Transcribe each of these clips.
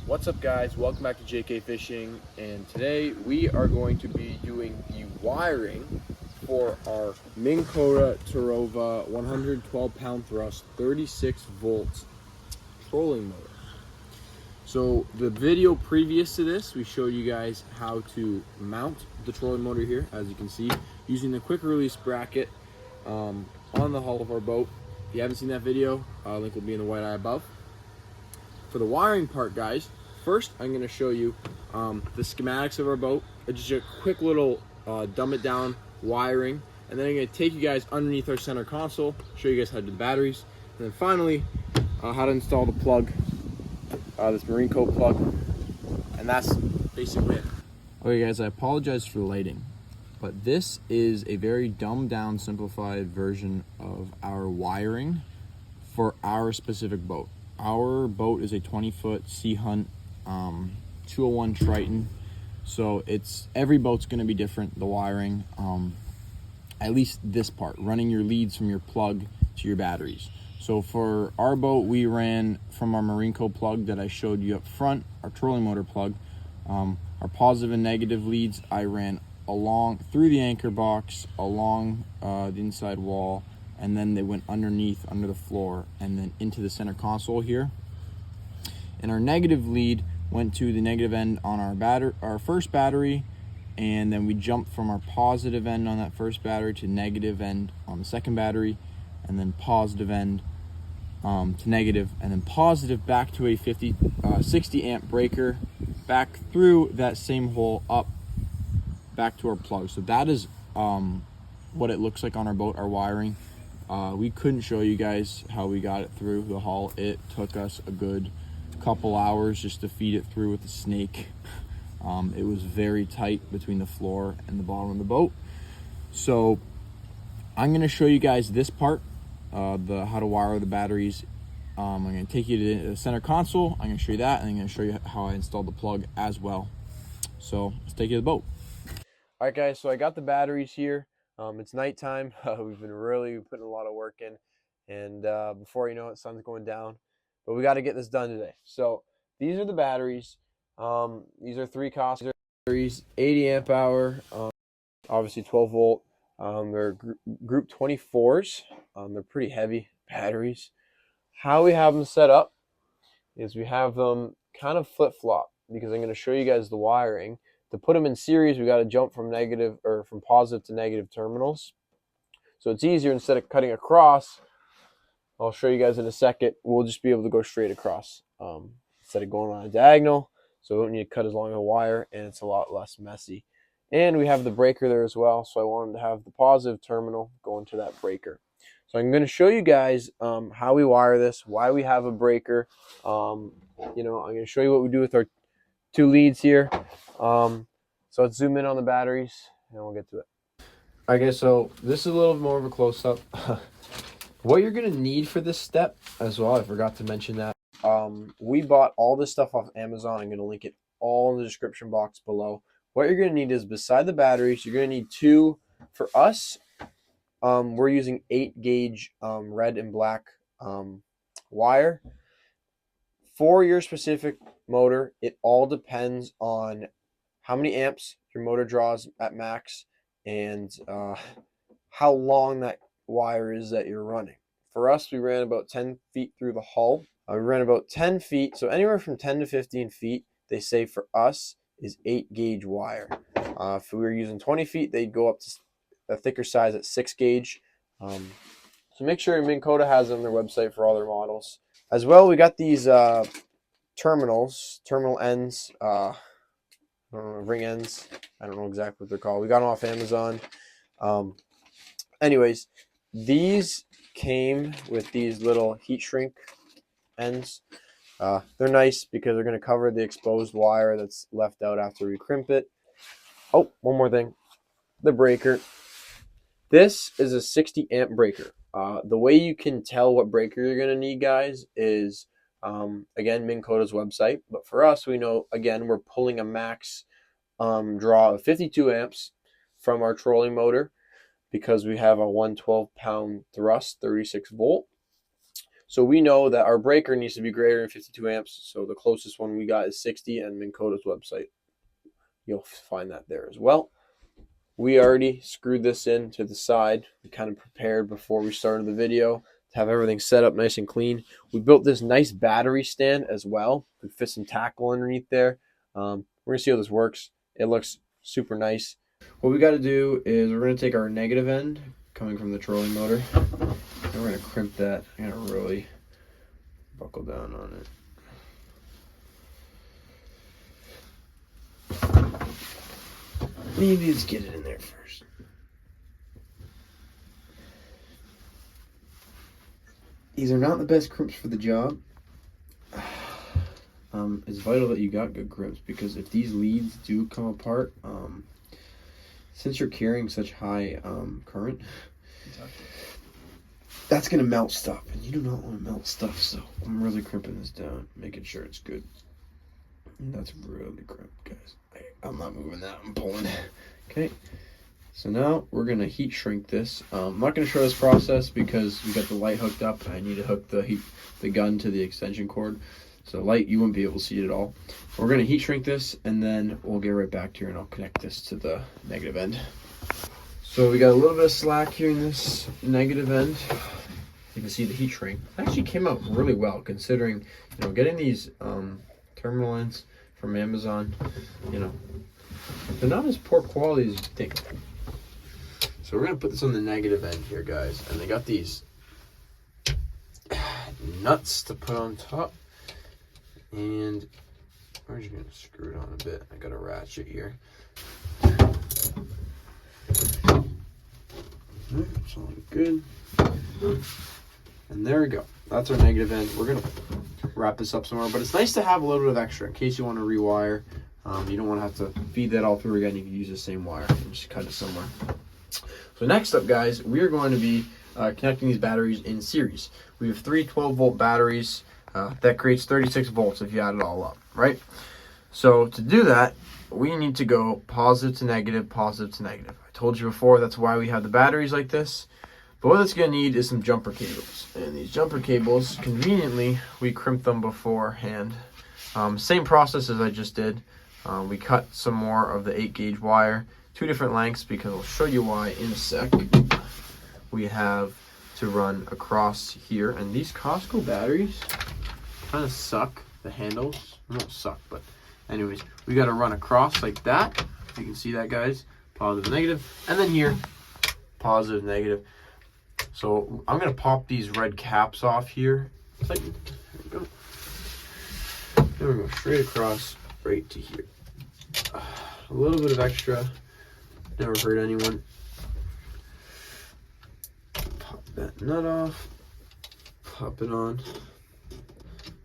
What's up, guys? Welcome back to JK Fishing, and today we are going to be doing the wiring for our Minn Kota Terrova 112-pound thrust 36 volt trolling motor. So the video previous to this, we showed you guys how to mount the trolling motor here, as you can see, using the quick release bracket on the hull of our boat. If you haven't seen that video, link will be in the white eye above. For the wiring part, guys, first I'm going to show you the schematics of our boat. Just a quick little dumb it down wiring, and then I'm going to take you guys underneath our center console, show you guys how to do the batteries, and then finally how to install the plug, this Marinco plug, and that's basically it. Okay guys, I apologize for the lighting, but this is a very dumbed down, simplified version of our wiring for our specific boat. Our boat is a 20-foot Sea Hunt 201 Triton, so every boat's going to be different, the wiring, at least this part, running your leads from your plug to your batteries. So for our boat, we ran from our Marinco plug that I showed you up front, our trolling motor plug. Our positive and negative leads I ran along through the anchor box, along the inside wall, and then they went underneath, under the floor, and then into the center console here. And our negative lead went to the negative end on our first battery, and then we jumped from our positive end on that first battery to negative end on the second battery, and then positive end to negative, and then positive back to a 60 amp breaker, back through that same hole up back to our plug. So that is what it looks like on our boat, our wiring. We couldn't show you guys how we got it through the hull. It took us a good couple hours just to feed it through with the snake. It was very tight between the floor and the bottom of the boat. So I'm going to show you guys this part, how to wire the batteries. I'm going to take you to the center console. I'm going to show you that, and I'm going to show you how I installed the plug as well. So let's take you to the boat. All right, guys, so I got the batteries here. It's nighttime. We've been really putting a lot of work in, and before you know it, sun's going down. But we got to get this done today. So these are the batteries. These are 3 cost batteries, 80 amp hour, obviously 12 volt. They're group 24s. They're pretty heavy batteries. How we have them set up is we have them kind of flip-flop, because I'm going to show you guys the wiring. To put them in series, we got to jump from positive to negative terminals. So it's easier, instead of cutting across, I'll show you guys in a second, we'll just be able to go straight across instead of going on a diagonal. So we don't need to cut as long a wire, and it's a lot less messy. And we have the breaker there as well, so I wanted to have the positive terminal going to that breaker. So I'm going to show you guys how we wire this, why we have a breaker. I'm going to show you what we do with our 2 leads here. So let's zoom in on the batteries, and we'll get to it. All right, guys, so this is a little more of a close-up. What you're going to need for this step as well, I forgot to mention that. We bought all this stuff off Amazon. I'm going to link it all in the description box below. What you're going to need is, beside the batteries, you're going to need 2. For us, we're using 8-gauge red and black wire. For your specific motor, it all depends on how many amps your motor draws at max, and how long that wire is that you're running. For us, we ran about 10 feet through the hull. We ran about 10 feet, so anywhere from 10 to 15 feet, they say for us, is 8-gauge wire. If we were using 20 feet, they'd go up to a thicker size at 6-gauge. So make sure Minn Kota has it on their website for all their models. As well, we got these terminal ends, I don't know, ring ends. I don't know exactly what they're called. We got them off Amazon. Anyways, these came with these little heat shrink ends. They're nice because they're going to cover the exposed wire that's left out after we crimp it. Oh, one more thing. The breaker. This is a 60 amp breaker. The way you can tell what breaker you're going to need, guys, is again, Minn Kota's website. But for us, we know, again, we're pulling a max draw of 52 amps from our trolling motor, because we have a 112-pound thrust, 36 volt. So we know that our breaker needs to be greater than 52 amps. So the closest one we got is 60, and Minn Kota's website, you'll find that there as well. We already screwed this in to the side. We kind of prepared before we started the video to have everything set up nice and clean. We built this nice battery stand as well. We fit some tackle underneath there. We're going to see how this works. It looks super nice. What we got to do is we're going to take our negative end coming from the trolling motor, and we're going to crimp that. I'm going to really buckle down on it. Maybe let's get it in there first. These are not the best crimps for the job. It's vital that you got good crimps, because if these leads do come apart, since you're carrying such high current, that's going to melt stuff, and you do not want to melt stuff. So I'm really crimping this down, making sure it's good. And that's really crimped, guys. I'm not moving that, I'm pulling it. Okay, so now we're going to heat shrink this. I'm not going to show this process because we got the light hooked up, and I need to hook the gun to the extension cord. So light, you wouldn't be able to see it at all. We're going to heat shrink this, and then we'll get right back to here, and I'll connect this to the negative end. So we got a little bit of slack here in this negative end. You can see the heat shrink. It actually came out really well, considering, getting these terminal ends from Amazon, they're not as poor quality as you think. So we're going to put this on the negative end here, guys. And they got these nuts to put on top. And we're just going to screw it on a bit. I got a ratchet here. It's all good. And there we go. That's our negative end. We're going to wrap this up somewhere. But it's nice to have a little bit of extra in case you want to rewire. You don't want to have to feed that all through again. You can use the same wire and just cut it somewhere. So next up, guys, we are going to be connecting these batteries in series. We have three 12-volt batteries. That creates 36 volts if you add it all up, right? So to do that, we need to go positive to negative, positive to negative. I told you before, that's why we have the batteries like this. But what it's going to need is some jumper cables. And these jumper cables, conveniently, we crimped them beforehand. Same process as I just did. We cut some more of the 8-gauge wire, 2 different lengths, because I'll show you why in a sec. We have to run across here. And these Costco batteries kind of suck. The handles don't suck, but anyways, we got to run across like that. You can see that, guys. Positive, negative, and then here, positive, negative. So I'm gonna pop these red caps off here. There we go. There we go. Straight across, right to here. A little bit of extra. Never hurt anyone. Pop that nut off. Pop it on.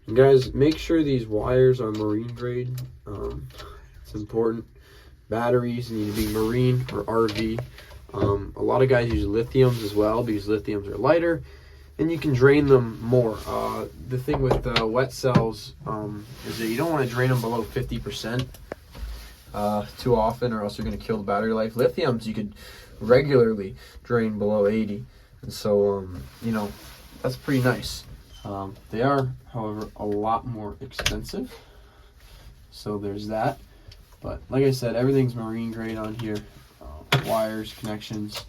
And guys, make sure these wires are marine grade. It's important. Batteries need to be marine or RV. A lot of guys use lithiums as well because lithiums are lighter and you can drain them more. The thing with wet cells is that you don't want to drain them below 50% too often, or else you're going to kill the battery life. Lithiums you could regularly drain below 80, and so that's pretty nice. They are, however, a lot more expensive, so there's that. But like I said, everything's marine grade on here. Wires, connections,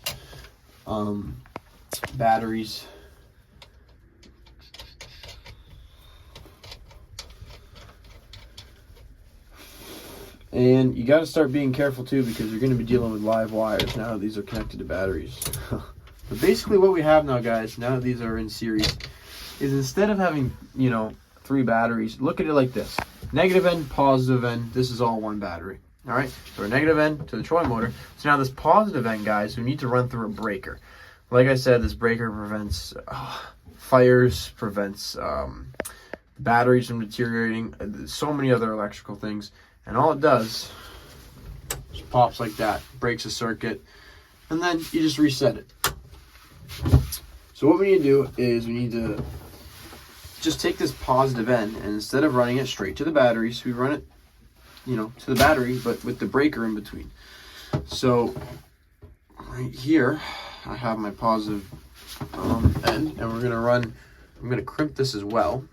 batteries. And you got to start being careful too, because you're going to be dealing with live wires now that these are connected to batteries. But basically what we have now, guys, now that these are in series, is instead of having 3 batteries, look at it like this: negative end, positive end. This is all one battery. All right, so our negative end to the trolling motor. So now this positive end, guys, we need to run through a breaker. Like I said, this breaker prevents fires, prevents batteries from deteriorating, so many other electrical things. And all it does is pops like that, breaks a circuit, and then you just reset it. So what we need to do is we need to just take this positive end, and instead of running it straight to the batteries, we run it to the battery, but with the breaker in between. So right here, I have my positive end, and we're gonna run I'm going to crimp this as well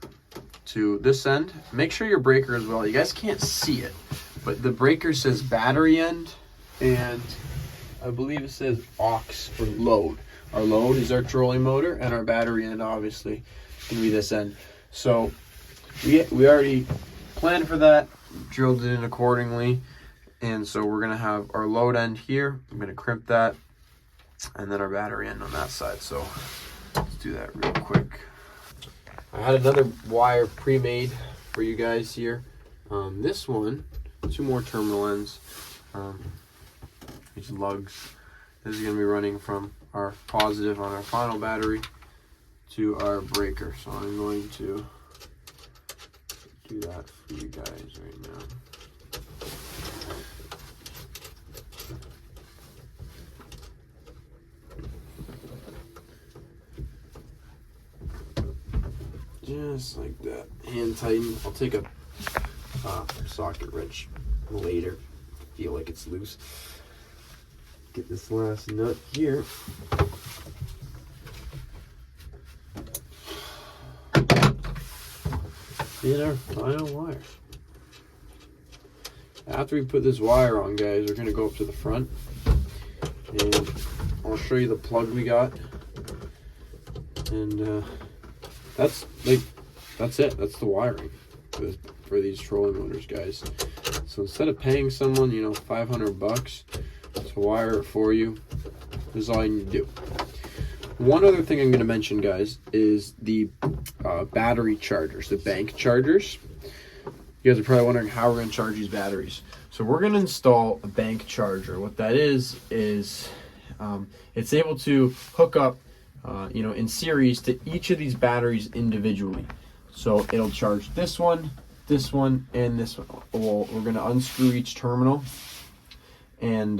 to this end. Make sure your breaker as well. You guys can't see it, but the breaker says battery end, and I believe it says aux for load. Our load is our trolling motor, and our battery end obviously can be this end. So we already planned for that, drilled it in accordingly, and so we're gonna have our load end here. I'm gonna crimp that, and then our battery end on that side. So let's do that real quick. I had another wire pre-made for you guys here. This one, 2 more terminal ends. These lugs. This is going to be running from our positive on our final battery to our breaker. So I'm going to do that for you guys right now. Just like that. Hand tighten. I'll take a socket wrench later. Feel like it's loose. Get this last nut here. And our final wires. After we put this wire on, guys, we're gonna go up to the front, and I'll show you the plug we got. And that's it. That's the wiring for these trolling motors, guys. So instead of paying someone, you know, $500 to wire it for you, this is all you need to do. One other thing I'm going to mention, guys, is the battery chargers, the bank chargers. You guys are probably wondering how we're going to charge these batteries. So we're going to install a bank charger. What that is it's able to hook up, you know, in series to each of these batteries individually. So it'll charge this one, and this one. Well, we're going to unscrew each terminal, and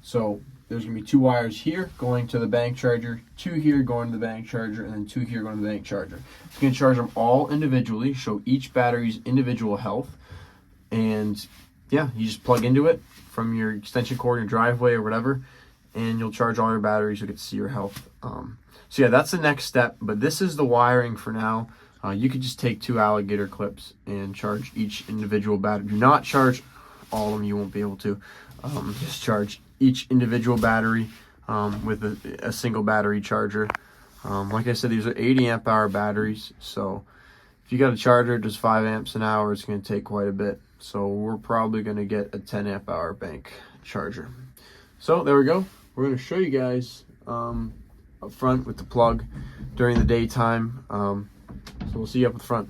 so there's going to be 2 wires here going to the bank charger, 2 here going to the bank charger, and then 2 here going to the bank charger. It's going to charge them all individually, show each battery's individual health, and yeah, you just plug into it from your extension cord in your driveway or whatever, and you'll charge all your batteries. You'll get to see your health. So yeah, that's the next step, but this is the wiring for now. You could just take 2 alligator clips and charge each individual battery. Do not charge all of them, you won't be able to. Just charge each individual battery with a single battery charger. Like I said, these are 80 amp hour batteries, so if you got a charger just 5 amps an hour, it's going to take quite a bit. So we're probably going to get a 10 amp hour bank charger. So there we go. We're going to show you guys up front with the plug during the daytime. So we'll see you up at the front.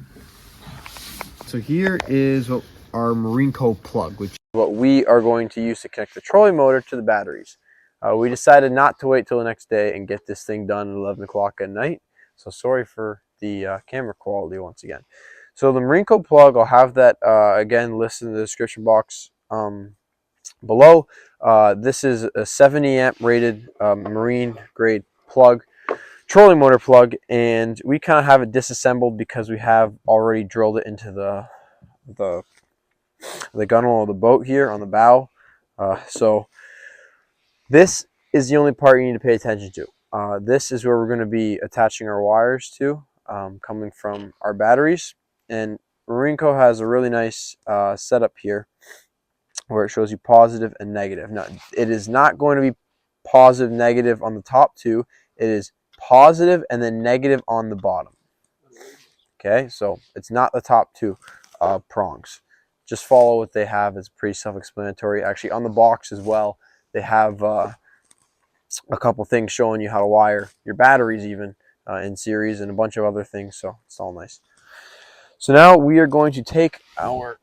So here is our Marinco plug, which is what we are going to use to connect the trolling motor to the batteries. We decided not to wait till the next day and get this thing done at 11 o'clock at night. So sorry for the camera quality once again. So the Marinco plug, I'll have that again listed in the description box below. This is a 70 amp rated marine grade plug, trolling motor plug, and we kind of have it disassembled because we have already drilled it into the gunnel of the boat here on the bow. So this is the only part you need to pay attention to. This is where we're going to be attaching our wires to, coming from our batteries. And Marinco has a really nice setup here where it shows you positive and negative. Now, it is not going to be positive, negative on the top 2. It is positive and then negative on the bottom. Okay, so it's not the top 2 prongs. Just follow what they have. It's pretty self-explanatory. Actually, on the box as well, they have a couple things showing you how to wire your batteries even in series, and a bunch of other things, so it's all nice. So now we are going to take our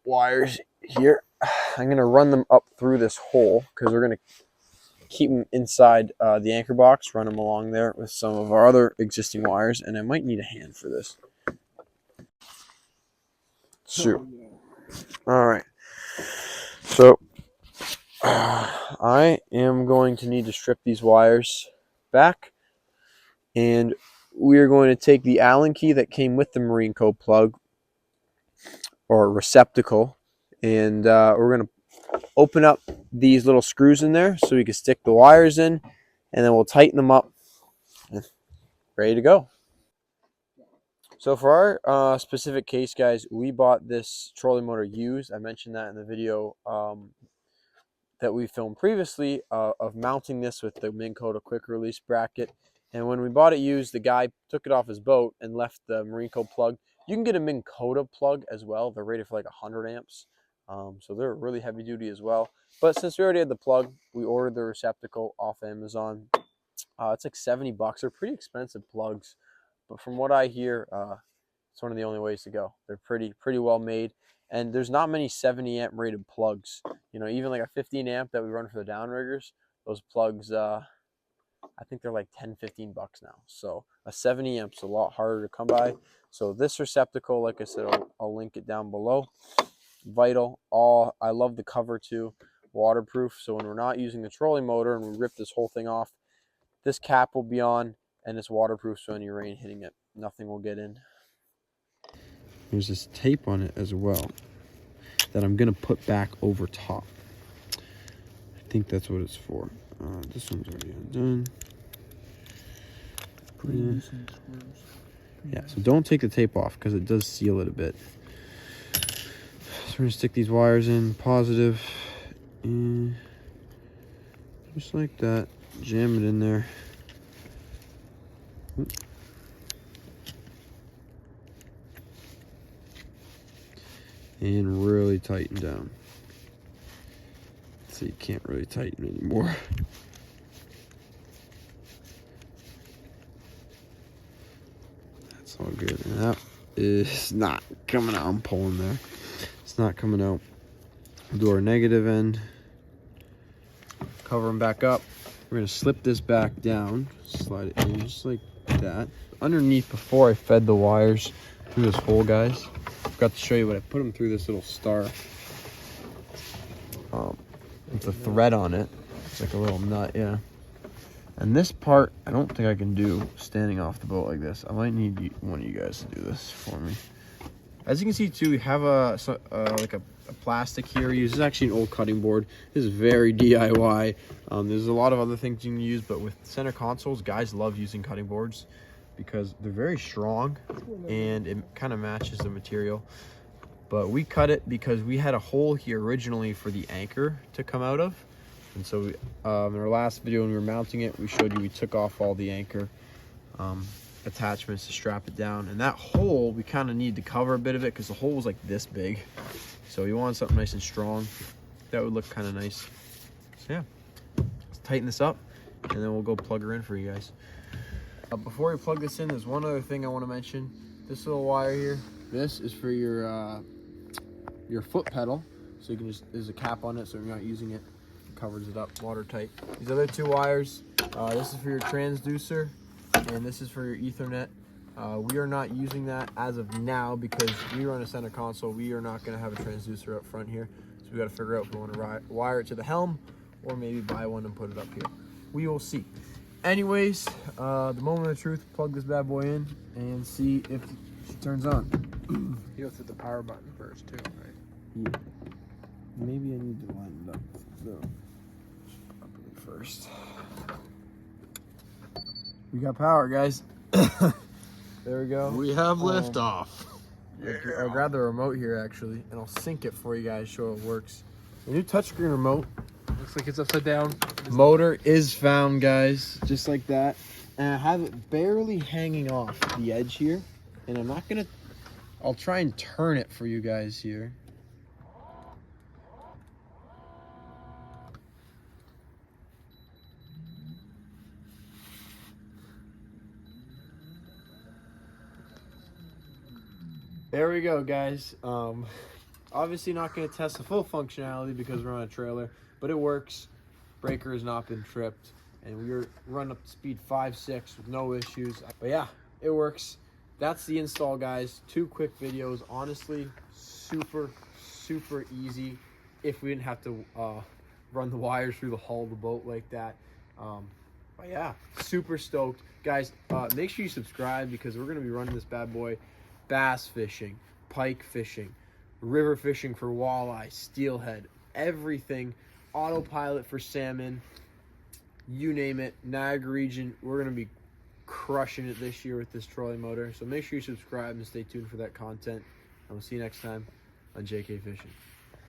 wires here. I'm going to run them up through this hole because we're going to keep them inside the anchor box, run them along there with some of our other existing wires, and I might need a hand for this. Shoot. All right. So I am going to need to strip these wires back, and we are going to take the Allen key that came with the Marinco plug or receptacle, and we're going to open up these little screws in there so we can stick the wires in, and then we'll tighten them up. Ready to go. So for our specific case, guys, we bought this trolling motor used. I mentioned that in the video that we filmed previously of mounting this with the Minn Kota quick release bracket. And when we bought it used, the guy took it off his boat and left the Marinco plug. You can get a Minn Kota plug as well. They're rated for like 100 amps. So they're really heavy duty as well. But since we already had the plug, we ordered the receptacle off Amazon. It's like 70 bucks. They're pretty expensive plugs. But from what I hear, it's one of the only ways to go. They're pretty well made. And there's not many 70 amp rated plugs. You know, even like a 15 amp that we run for the downriggers, those plugs, I think they're like 10, 15 bucks now. So a 70 amp's a lot harder to come by. So this receptacle, like I said, I'll link it down below. Vital. I love the cover too. Waterproof. So when we're not using the trolling motor and we rip this whole thing off, this cap will be on and it's waterproof, so any rain hitting it, nothing will get in. There's this tape on it as well that I'm going to put back over top. I think that's what it's for. This one's already undone. Yeah, so don't take the tape off because it does seal it a bit. So we're going to stick these wires in positive. And just like that. Jam it in there. And really tighten down. So you can't really tighten anymore. That's all good. And that is not coming out. I'm pulling there. It's not coming out. We'll do our negative end. Cover them back up. We're going to slip this back down. Slide it in just like that. Underneath, before I fed the wires through this hole, guys, I forgot to show you, but I put them through this little star. It's a thread on it. It's like a little nut, yeah. And this part, I don't think I can do standing off the boat like this. I might need one of you guys to do this for me. As you can see too, we have like a plastic here. This is actually an old cutting board. This is very DIY. There's a lot of other things you can use, but with center consoles, guys love using cutting boards because they're very strong and it kind of matches the material. But we cut it because we had a hole here originally for the anchor to come out of. And so in our last video when we were mounting it, we showed you we took off all the anchor attachments to strap it down. And that hole, we kind of need to cover a bit of it because the hole was like this big. So we wanted something nice and strong. That would look kind of nice. So yeah, let's tighten this up and then we'll go plug her in for you guys. Before we plug this in, there's one other thing I want to mention. This little wire here, this is for your foot pedal. So you can just, there's a cap on it so you're not using it. It covers it up watertight. These other two wires, this is for your transducer and this is for your Ethernet. We are not using that as of now because we run a center console. We are not going to have a transducer up front here. So we got to figure out if we want to wire it to the helm or maybe buy one and put it up here. We will see. Anyways, the moment of truth, plug this bad boy in and see if she turns on. You have to hit the power button first too, right? Yeah. Maybe I need to line it up so properly first. We got power, guys. There we go. We have liftoff. I'll grab the remote here actually, and I'll sync it for you guys, show it works. The new touchscreen remote. Looks like it's upside down. Motor is found, guys, just like that. And I have it barely hanging off the edge here. And I'm not gonna, I'll try and turn it for you guys here. There we go, guys. Obviously not going to test the full functionality because we're on a trailer, but it works. Breaker has not been tripped, and we were running up to speed 5.6 with no issues. But yeah, it works. That's the install, guys. 2 quick videos. Honestly, super easy if we didn't have to run the wires through the hull of the boat like that. But yeah, super stoked. Guys, make sure you subscribe because we're going to be running this bad boy bass fishing, pike fishing, river fishing for walleye, steelhead, everything, autopilot for salmon, you name it, Niagara region. We're going to be crushing it this year with this trolling motor. So make sure you subscribe and stay tuned for that content. And we'll see you next time on JK Fishing.